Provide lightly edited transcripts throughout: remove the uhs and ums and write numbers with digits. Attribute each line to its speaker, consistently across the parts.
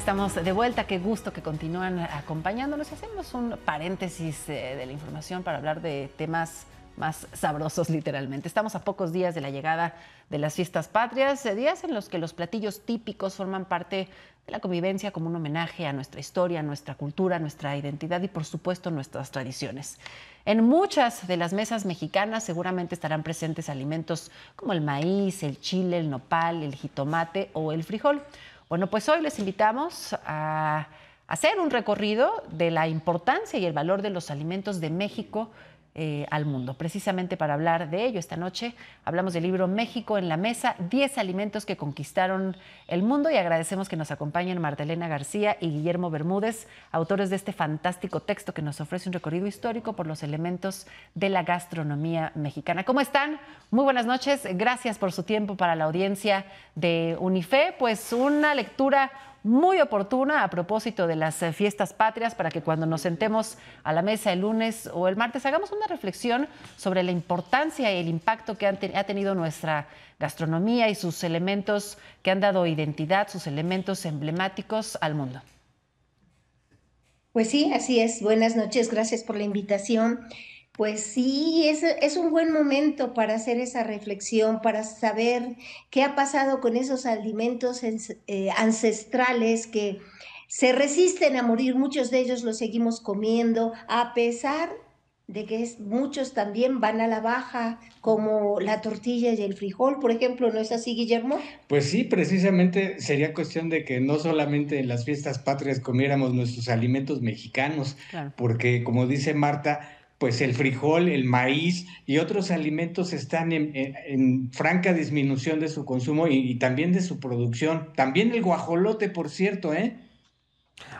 Speaker 1: estamos de vuelta. Qué gusto que continúan acompañándonos. Hacemos un paréntesis de la información para hablar de temas más sabrosos, literalmente. Estamos a pocos días de la llegada de las fiestas patrias, días en los que los platillos típicos forman parte de la convivencia como un homenaje a nuestra historia, a nuestra cultura, a nuestra identidad y, por supuesto, nuestras tradiciones. En muchas de las mesas mexicanas seguramente estarán presentes alimentos como el maíz, el chile, el nopal, el jitomate o el frijol. Bueno, pues hoy les invitamos a hacer un recorrido de la importancia y el valor de los alimentos de México al mundo. Precisamente para hablar de ello, esta noche hablamos del libro México en la Mesa, 10 alimentos que conquistaron el mundo, y agradecemos que nos acompañen Marta Elena García y Guillermo Bermúdez, autores de este fantástico texto que nos ofrece un recorrido histórico por los elementos de la gastronomía mexicana. ¿Cómo están? Muy buenas noches. Gracias por su tiempo para la audiencia de Unife. Pues una lectura muy oportuna a propósito de las fiestas patrias, para que cuando nos sentemos a la mesa el lunes o el martes hagamos una reflexión sobre la importancia y el impacto que ha tenido nuestra gastronomía y sus elementos que han dado identidad, sus elementos emblemáticos al mundo.
Speaker 2: Pues sí, así es. Buenas noches, gracias por la invitación. Pues sí, es un buen momento para hacer esa reflexión, para saber qué ha pasado con esos alimentos ancestrales que se resisten a morir. Muchos de ellos los seguimos comiendo, a pesar de que muchos también van a la baja, como la tortilla y el frijol, por ejemplo. ¿No es así, Guillermo?
Speaker 3: Pues sí, precisamente sería cuestión de que no solamente en las fiestas patrias comiéramos nuestros alimentos mexicanos,
Speaker 1: Claro.
Speaker 3: porque como dice Marta, pues el frijol, el maíz y otros alimentos están en franca disminución de su consumo y también de su producción. También el guajolote, por cierto, ¿eh?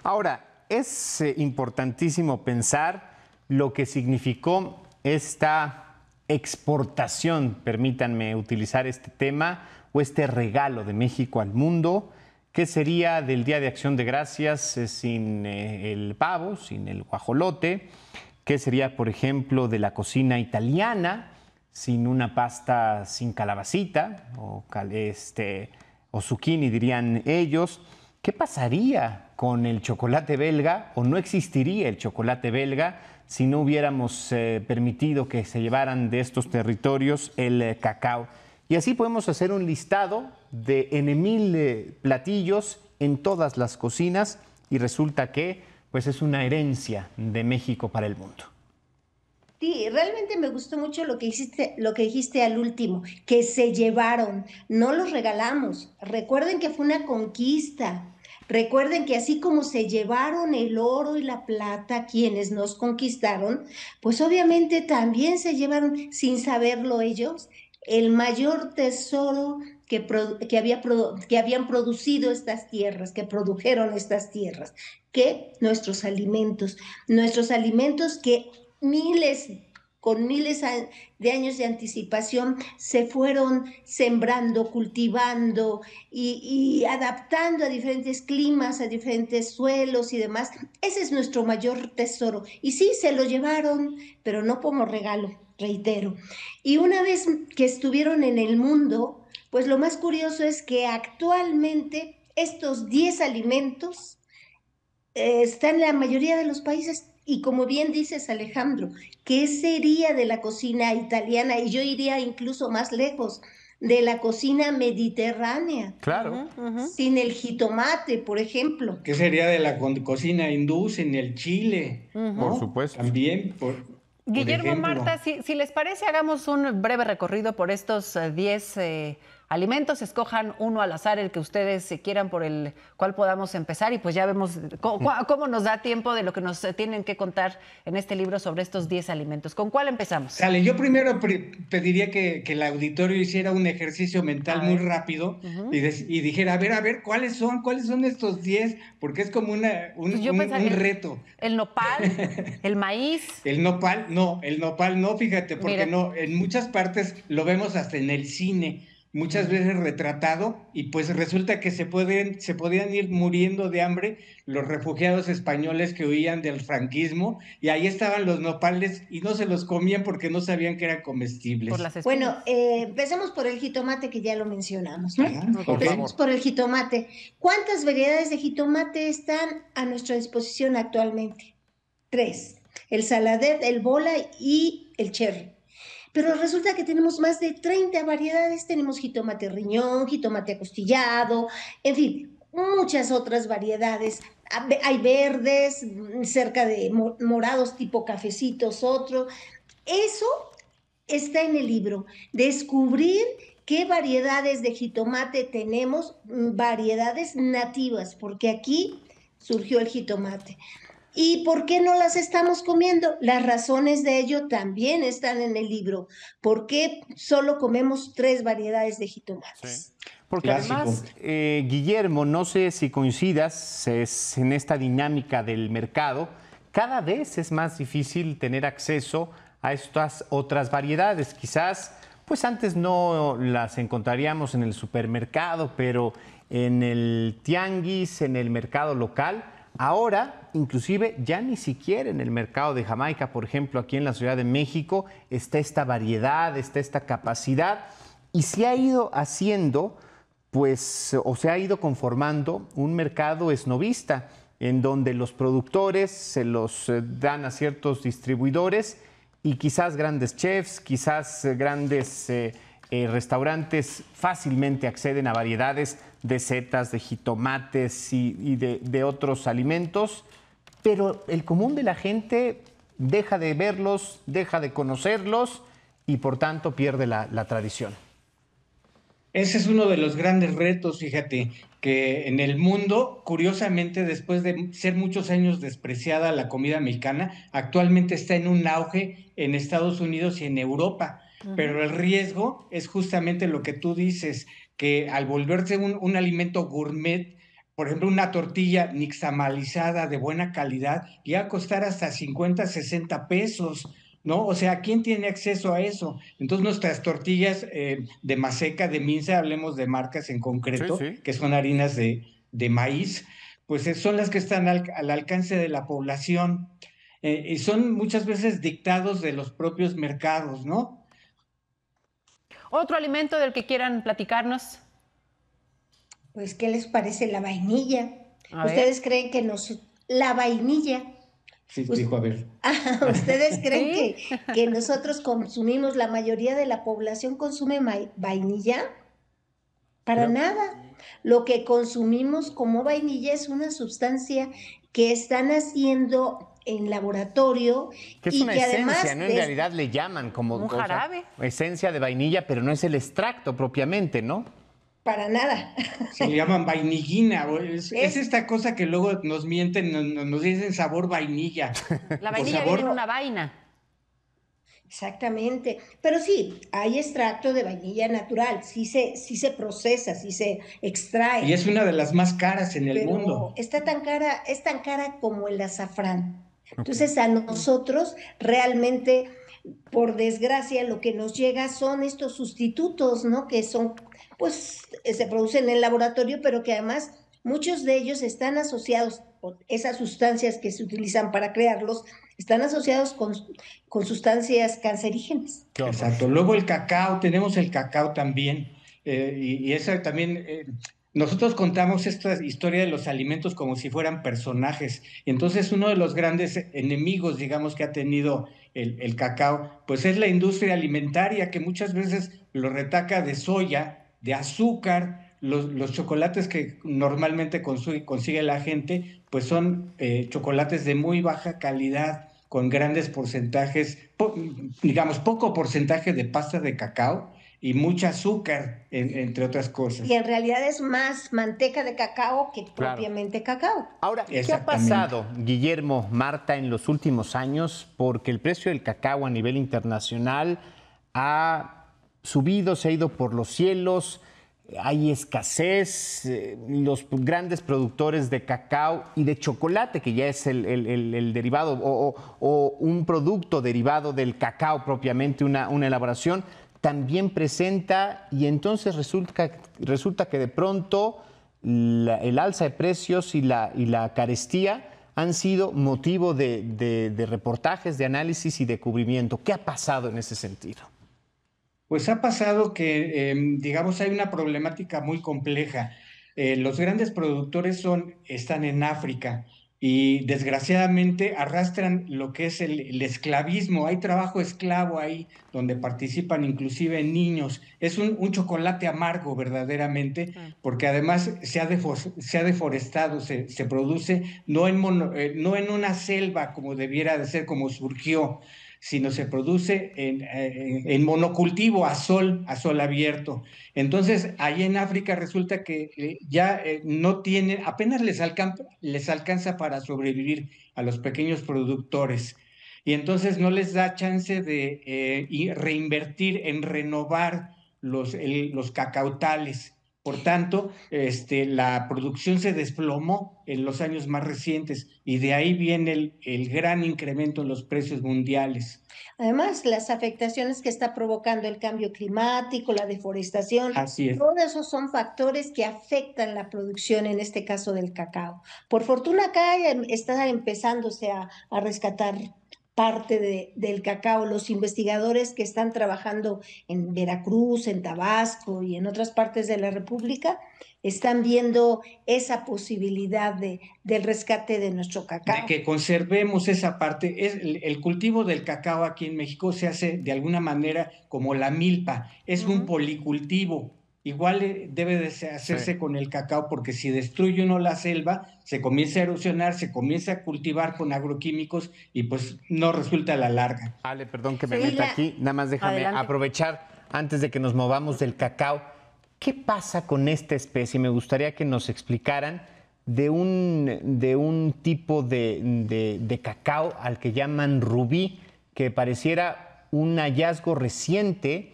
Speaker 4: Ahora, es importantísimo pensar lo que significó esta exportación, permítanme utilizar este tema, o este regalo de México al mundo. ¿Qué sería del Día de Acción de Gracias sin el pavo, sin el guajolote? ¿Qué sería, por ejemplo, de la cocina italiana sin una pasta sin calabacita o zucchini, dirían ellos? ¿Qué pasaría con el chocolate belga, o no existiría el chocolate belga si no hubiéramos permitido que se llevaran de estos territorios el cacao? Y así podemos hacer un listado de mil platillos en todas las cocinas, y resulta que pues es una herencia de México para el mundo.
Speaker 2: Sí, realmente me gustó mucho lo que dijiste al último, que se llevaron, no los regalamos. Recuerden que fue una conquista. Recuerden que así como se llevaron el oro y la plata quienes nos conquistaron, pues obviamente también se llevaron, sin saberlo ellos, el mayor tesoro que habían producido estas tierras, que produjeron estas tierras, que nuestros alimentos que con miles de años de anticipación se fueron sembrando, cultivando y adaptando a diferentes climas, a diferentes suelos y demás. Ese es nuestro mayor tesoro. Y sí, se lo llevaron, pero no como regalo, reitero. Y una vez que estuvieron en el mundo, pues lo más curioso es que actualmente estos 10 alimentos están en la mayoría de los países. Y como bien dices, Alejandro, ¿qué sería de la cocina italiana? Y yo iría incluso más lejos, de la cocina mediterránea.
Speaker 4: Claro.
Speaker 2: Sin el jitomate, por ejemplo.
Speaker 3: ¿Qué sería de la cocina hindú sin el chile?
Speaker 4: Por supuesto.
Speaker 3: También,
Speaker 1: Guillermo,
Speaker 3: ejemplo.
Speaker 1: Marta, si les parece, hagamos un breve recorrido por estos 10 alimentos. Escojan uno al azar, el que ustedes quieran, por el cual podamos empezar, y pues ya vemos cómo nos da tiempo de lo que nos tienen que contar en este libro sobre estos 10 alimentos. ¿Con cuál empezamos?
Speaker 3: Sale, yo primero pediría que el auditorio hiciera un ejercicio mental muy rápido y dijera, a ver, ¿cuáles son estos 10? Porque es como un reto.
Speaker 1: El nopal, el maíz.
Speaker 3: El nopal no, fíjate, porque
Speaker 1: Mira.
Speaker 3: no, en muchas partes lo vemos hasta en el cine. muchas veces retratado, y pues resulta que se podían ir muriendo de hambre los refugiados españoles que huían del franquismo, y ahí estaban los nopales y no se los comían porque no sabían que eran
Speaker 1: Por
Speaker 3: comestibles.
Speaker 1: las
Speaker 2: Bueno,
Speaker 1: espinas.
Speaker 2: empecemos por el jitomate que ya lo mencionamos, ¿no?
Speaker 3: Ajá,
Speaker 1: Por
Speaker 3: ok.
Speaker 2: Empecemos
Speaker 1: favor.
Speaker 2: por el jitomate. ¿Cuántas variedades de jitomate están a nuestra disposición actualmente? 3. El saladet, el bola y el cherry. Pero resulta que tenemos más de 30 variedades. Tenemos jitomate riñón, jitomate acostillado, en fin, muchas otras variedades. Hay verdes, cerca de morados tipo cafecitos, otro. Eso está en el libro. Descubrir qué variedades de jitomate tenemos, variedades nativas, porque aquí surgió el jitomate. ¿Y por qué no las estamos comiendo? Las razones de ello también están en el libro. ¿Por qué solo comemos 3 variedades de jitomates?
Speaker 4: Sí. Porque
Speaker 3: Clásico.
Speaker 4: además, Guillermo, no sé si coincidas en esta dinámica del mercado, cada vez es más difícil tener acceso a estas otras variedades. Quizás, pues antes no las encontraríamos en el supermercado, pero en el tianguis, en el mercado local. Ahora, inclusive, ya ni siquiera en el mercado de Jamaica, por ejemplo, aquí en la Ciudad de México, está esta variedad, está esta capacidad, y se ha ido haciendo, pues, o se ha ido conformando un mercado esnovista, en donde los productores se los dan a ciertos distribuidores y quizás grandes chefs, quizás grandes restaurantes fácilmente acceden a variedades de setas, de jitomates y de otros alimentos, pero el común de la gente deja de verlos, deja de conocerlos y por tanto pierde la tradición.
Speaker 3: Ese es uno de los grandes retos, fíjate, que en el mundo, curiosamente, después de ser muchos años despreciada la comida mexicana, actualmente está en un auge en Estados Unidos y en Europa. Pero el riesgo es justamente lo que tú dices, que al volverse un alimento gourmet, por ejemplo, una tortilla nixtamalizada de buena calidad, llega a costar hasta 50, 60 pesos, ¿no? O sea, ¿quién tiene acceso a eso? Entonces nuestras tortillas de maseca, de minza, hablemos de marcas en
Speaker 4: Sí,
Speaker 3: concreto,
Speaker 4: sí.
Speaker 3: que son harinas de maíz, pues son las que están al alcance de la población, y son muchas veces dictados de los propios mercados, ¿no?
Speaker 1: Otro alimento del que quieran platicarnos.
Speaker 2: Pues, ¿qué les parece la vainilla?
Speaker 1: A ver.
Speaker 2: ¿Ustedes creen que la vainilla?
Speaker 3: Sí, dijo, a ver.
Speaker 2: ¿Ustedes creen
Speaker 1: Sí.
Speaker 2: que nosotros consumimos, la mayoría de la población consume vainilla? Para nada. Lo que consumimos como vainilla es una sustancia que están haciendo en laboratorio
Speaker 4: Que es
Speaker 2: y
Speaker 4: una
Speaker 2: que
Speaker 4: esencia,
Speaker 2: además
Speaker 4: ¿no? En realidad le llaman como
Speaker 1: Un jarabe.
Speaker 4: esencia de vainilla, pero no es el extracto propiamente, ¿no?
Speaker 2: para nada.
Speaker 3: Se le llaman vainillina, es
Speaker 2: Es-
Speaker 3: esta cosa que luego nos mienten, nos dicen sabor vainilla.
Speaker 1: La
Speaker 3: O
Speaker 1: vainilla
Speaker 3: sabor,
Speaker 1: viene en una vaina.
Speaker 2: Exactamente, pero sí, hay extracto de vainilla natural, sí se procesa, sí se extrae,
Speaker 3: y es una de las más caras en el
Speaker 2: pero
Speaker 3: mundo.
Speaker 2: es tan cara como el azafrán.
Speaker 4: Ok.
Speaker 2: Entonces a nosotros realmente, por desgracia, lo que nos llega son estos sustitutos, ¿no? Que son, pues, se producen en el laboratorio, pero que además muchos de ellos están asociados, esas sustancias que se utilizan para crearlos, están asociados con sustancias cancerígenas.
Speaker 4: Qué horror.
Speaker 3: Exacto. Luego el cacao, tenemos el cacao también, y esa también, nosotros contamos esta historia de los alimentos como si fueran personajes. Y entonces uno de los grandes enemigos, digamos, que ha tenido el cacao, pues es la industria alimentaria, que muchas veces lo retaca de soya, de azúcar. Los chocolates que normalmente consigue la gente, pues son chocolates de muy baja calidad, con grandes porcentajes, digamos, poco porcentaje de pasta de cacao y mucha azúcar, entre otras cosas.
Speaker 2: Y en realidad es más manteca de cacao que
Speaker 4: Claro.
Speaker 2: propiamente cacao.
Speaker 4: Ahora, ¿qué ha
Speaker 3: Exactamente.
Speaker 4: pasado, Guillermo, Marta, en los últimos años? Porque el precio del cacao a nivel internacional ha subido, se ha ido por los cielos, hay escasez, los grandes productores de cacao y de chocolate, que ya es el derivado o un producto derivado del cacao propiamente, una elaboración, también presenta, y entonces resulta que de pronto el alza de precios y la carestía han sido motivo de reportajes, de análisis y de cubrimiento. ¿Qué ha pasado en ese sentido?
Speaker 3: Pues ha pasado que, digamos, hay una problemática muy compleja. Los grandes productores están en África y desgraciadamente arrastran lo que es el esclavismo. Hay trabajo esclavo ahí donde participan inclusive niños. Es un chocolate amargo verdaderamente, porque además se ha deforestado, se produce no en una selva como debiera de ser, como surgió, sino se produce en monocultivo a sol abierto. Entonces, ahí en África resulta que ya no tienen, apenas les alcanza para sobrevivir a los pequeños productores. Y entonces no les da chance de reinvertir en renovar los cacautales. Por tanto, la producción se desplomó en los años más recientes y de ahí viene el gran incremento en los precios mundiales.
Speaker 2: Además, las afectaciones que está provocando el cambio climático, la deforestación,
Speaker 3: Así es.
Speaker 2: todos esos son factores que afectan la producción, en este caso del cacao. Por fortuna acá está empezándose a rescatar parte del cacao. Los investigadores que están trabajando en Veracruz, en Tabasco y en otras partes de la República están viendo esa posibilidad del rescate de nuestro cacao.
Speaker 3: De que conservemos esa parte. El cultivo del cacao aquí en México se hace de alguna manera como la milpa, es un policultivo. Igual debe de hacerse con el cacao, porque si destruye uno la selva, se comienza a erosionar, se comienza a cultivar con agroquímicos y pues no resulta a la larga.
Speaker 4: Ale, perdón que me meta aquí, nada más déjame aprovechar antes de que nos movamos del cacao. ¿Qué pasa con esta especie? Me gustaría que nos explicaran de un tipo de cacao al que llaman rubí, que pareciera un hallazgo reciente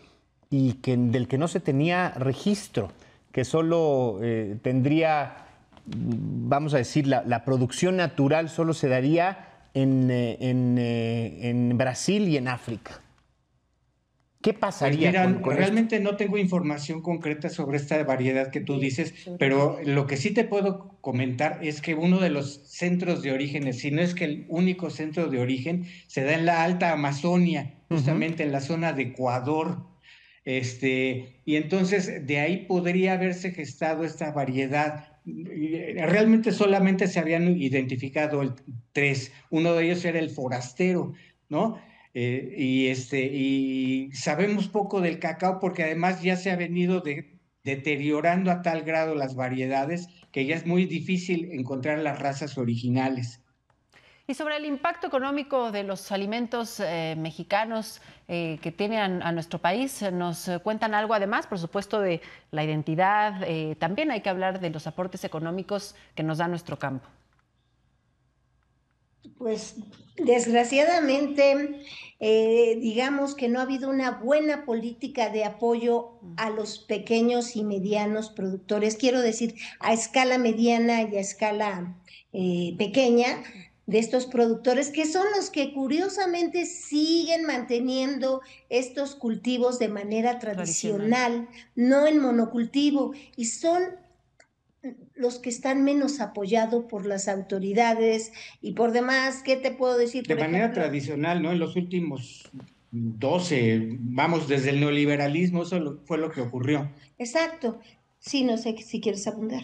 Speaker 4: y del que no se tenía registro, que solo tendría, vamos a decir, la producción natural solo se daría en Brasil y en África. ¿Qué pasaría con
Speaker 3: realmente esto? No tengo información concreta sobre esta variedad que tú dices, pero lo que sí te puedo comentar es que uno de los centros de origen, si no es que el único centro de origen, se da en la Alta Amazonia, justamente en la zona de Ecuador. Y entonces de ahí podría haberse gestado esta variedad. Realmente solamente se habían identificado 3. Uno de ellos era el forastero, ¿no? Y sabemos poco del cacao porque además ya se ha venido deteriorando a tal grado las variedades que ya es muy difícil encontrar las razas originales.
Speaker 1: Y sobre el impacto económico de los alimentos mexicanos que tienen a nuestro país, ¿nos cuentan algo además, por supuesto, de la identidad? También hay que hablar de los aportes económicos que nos da nuestro campo.
Speaker 2: Pues desgraciadamente, digamos que no ha habido una buena política de apoyo a los pequeños y medianos productores, quiero decir, a escala mediana y a escala pequeña, de estos productores, que son los que curiosamente siguen manteniendo estos cultivos de manera tradicional, no en monocultivo, y son los que están menos apoyados por las autoridades y por demás. ¿Qué te puedo decir?
Speaker 3: De manera tradicional, ¿no? En los últimos 12, vamos, desde el neoliberalismo, eso fue lo que ocurrió.
Speaker 2: Exacto. Sí, no sé si quieres abundar.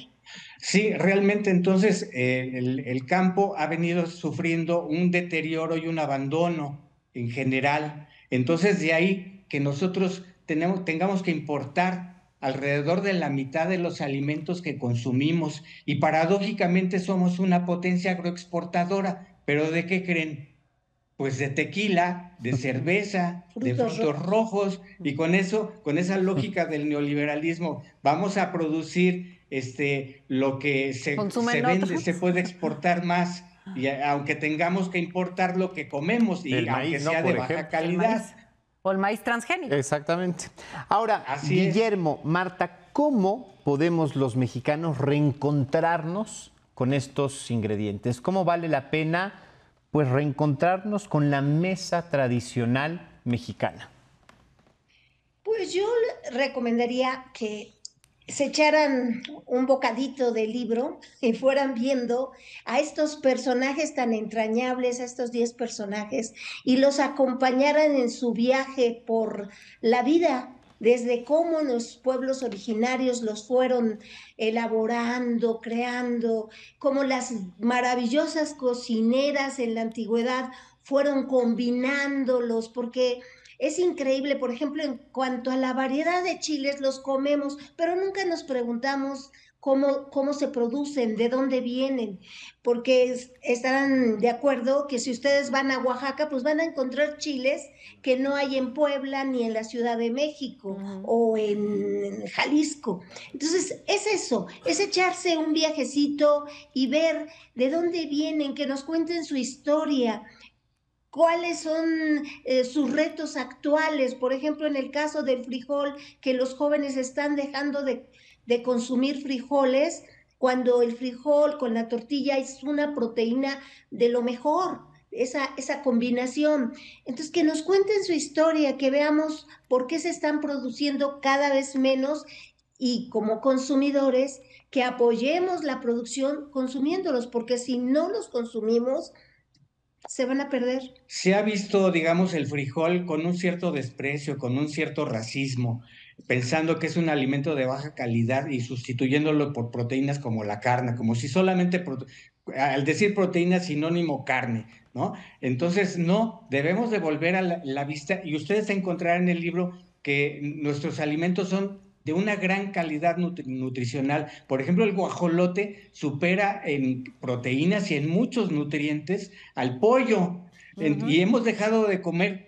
Speaker 3: Sí, realmente entonces el campo ha venido sufriendo un deterioro y un abandono en general. Entonces de ahí que nosotros tengamos que importar alrededor de la mitad de los alimentos que consumimos, y paradójicamente somos una potencia agroexportadora. ¿Pero de qué creen? Pues de tequila, de cerveza, de frutos rojos, y con esa lógica del neoliberalismo, vamos a producir lo que se vende, se puede exportar más, y aunque tengamos que importar lo que comemos, y
Speaker 4: el
Speaker 3: aunque
Speaker 4: maíz,
Speaker 3: sea de baja calidad.
Speaker 1: O el maíz transgénico.
Speaker 4: Exactamente. Ahora,
Speaker 3: Así
Speaker 4: Guillermo, Marta, ¿cómo podemos los mexicanos reencontrarnos con estos ingredientes? ¿Cómo vale la pena pues reencontrarnos con la mesa tradicional mexicana?
Speaker 2: Pues yo le recomendaría que se echaran un bocadito de libro y fueran viendo a estos personajes tan entrañables, a estos 10 personajes, y los acompañaran en su viaje por la vida, desde cómo los pueblos originarios los fueron elaborando, creando, cómo las maravillosas cocineras en la antigüedad fueron combinándolos, porque es increíble, por ejemplo, en cuanto a la variedad de chiles, los comemos, pero nunca nos preguntamos cómo se producen, de dónde vienen, porque estarán de acuerdo que si ustedes van a Oaxaca, pues van a encontrar chiles que no hay en Puebla ni en la Ciudad de México o en Jalisco. Entonces, es eso, es echarse un viajecito y ver de dónde vienen, que nos cuenten su historia, cuáles son sus retos actuales. Por ejemplo, en el caso del frijol, que los jóvenes están dejando de consumir frijoles, cuando el frijol con la tortilla es una proteína de lo mejor, esa combinación. Entonces, que nos cuenten su historia, que veamos por qué se están produciendo cada vez menos, y como consumidores, que apoyemos la producción consumiéndolos, porque si no los consumimos, se van a perder.
Speaker 3: Se ha visto, digamos, el frijol con un cierto desprecio, con un cierto racismo, pensando que es un alimento de baja calidad y sustituyéndolo por proteínas como la carne, como si solamente, al decir proteína, sinónimo carne, ¿no? Entonces, no, debemos de volver a la vista, y ustedes encontrarán en el libro que nuestros alimentos son de una gran calidad nutricional. Por ejemplo, el guajolote supera en proteínas y en muchos nutrientes al pollo. Y hemos dejado de comer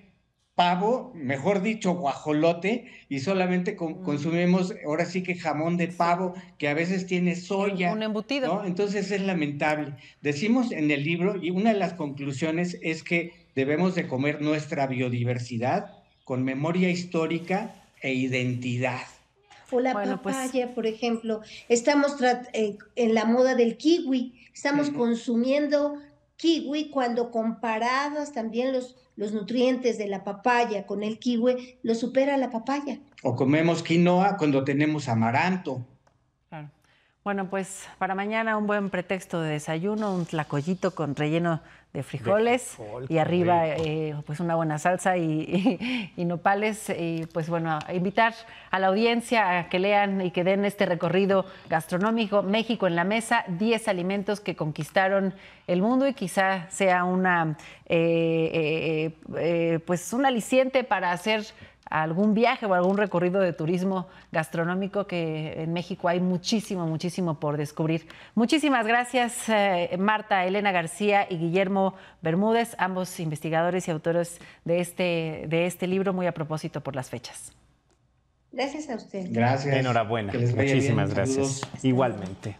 Speaker 3: pavo, mejor dicho, guajolote, y solamente consumimos ahora sí que jamón de pavo, que a veces tiene soya.
Speaker 1: Un embutido.
Speaker 3: ¿No? Entonces es lamentable. Decimos en el libro, y una de las conclusiones es que debemos de comer nuestra biodiversidad con memoria histórica e identidad.
Speaker 2: O la papaya, por ejemplo. Estamos en la moda del kiwi. Estamos consumiendo kiwi cuando comparados también los nutrientes de la papaya con el kiwi, lo supera la papaya.
Speaker 3: O comemos quinoa cuando tenemos amaranto.
Speaker 1: Claro. Bueno, pues para mañana un buen pretexto de desayuno, un tlacoyito con relleno de frijoles y arriba pues una buena salsa y nopales. Y pues bueno, invitar a la audiencia a que lean y que den este recorrido gastronómico, México en la mesa, 10 alimentos que conquistaron el mundo, y quizá sea pues un aliciente para hacer algún viaje o algún recorrido de turismo gastronómico, que en México hay muchísimo, muchísimo por descubrir. Muchísimas gracias, Marta Elena García y Guillermo Bermúdez, ambos investigadores y autores de este libro, muy a propósito por las fechas.
Speaker 2: Gracias a usted.
Speaker 3: Gracias.
Speaker 4: Enhorabuena.
Speaker 3: Que les vaya
Speaker 4: Muchísimas
Speaker 3: bien.
Speaker 4: gracias.
Speaker 3: Saludos.
Speaker 4: Igualmente.